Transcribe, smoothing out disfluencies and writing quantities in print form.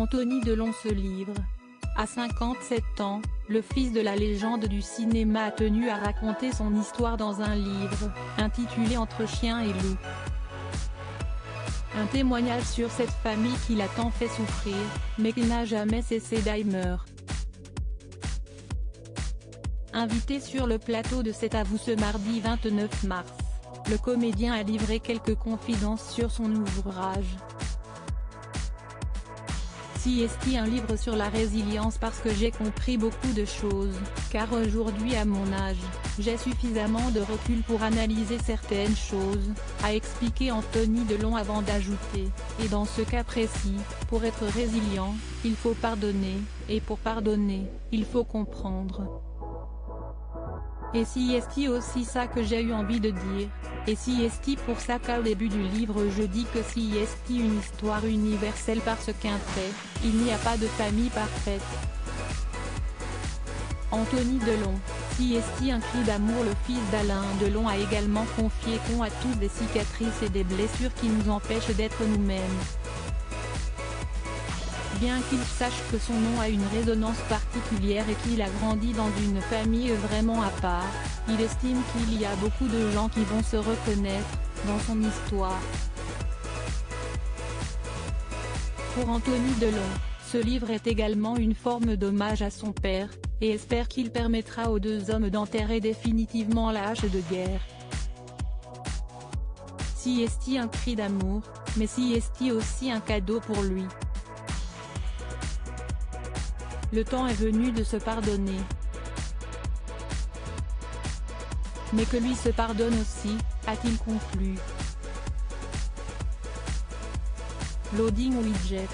Anthony Delon se livre. À 57 ans, le fils de la légende du cinéma a tenu à raconter son histoire dans un livre, intitulé Entre chien et loup. Un témoignage sur cette famille qui l'a tant fait souffrir, mais qui n'a jamais cessé d'aimer. Invité sur le plateau de C'est à vous ce mardi 29 mars, le comédien a livré quelques confidences sur son ouvrage. Si est un livre sur la résilience parce que j'ai compris beaucoup de choses, car aujourd'hui à mon âge, j'ai suffisamment de recul pour analyser certaines choses, a expliqué Anthony Delon avant d'ajouter, et dans ce cas précis, pour être résilient, il faut pardonner, et pour pardonner, il faut comprendre. Et si est aussi ça que j'ai eu envie de dire, et si est pour ça qu'au début du livre je dis que si est une histoire universelle parce qu'un fait, il n'y a pas de famille parfaite. Anthony Delon, si est un cri d'amour. Le fils d'Alain Delon a également confié qu'on a tous des cicatrices et des blessures qui nous empêchent d'être nous-mêmes. Bien qu'il sache que son nom a une résonance particulière et qu'il a grandi dans une famille vraiment à part, il estime qu'il y a beaucoup de gens qui vont se reconnaître dans son histoire. Pour Anthony Delon, ce livre est également une forme d'hommage à son père, et espère qu'il permettra aux deux hommes d'enterrer définitivement la hache de guerre. Si est un cri d'amour, mais si est aussi un cadeau pour lui. Le temps est venu de se pardonner. Mais que lui se pardonne aussi, a-t-il conclu. Loading widget.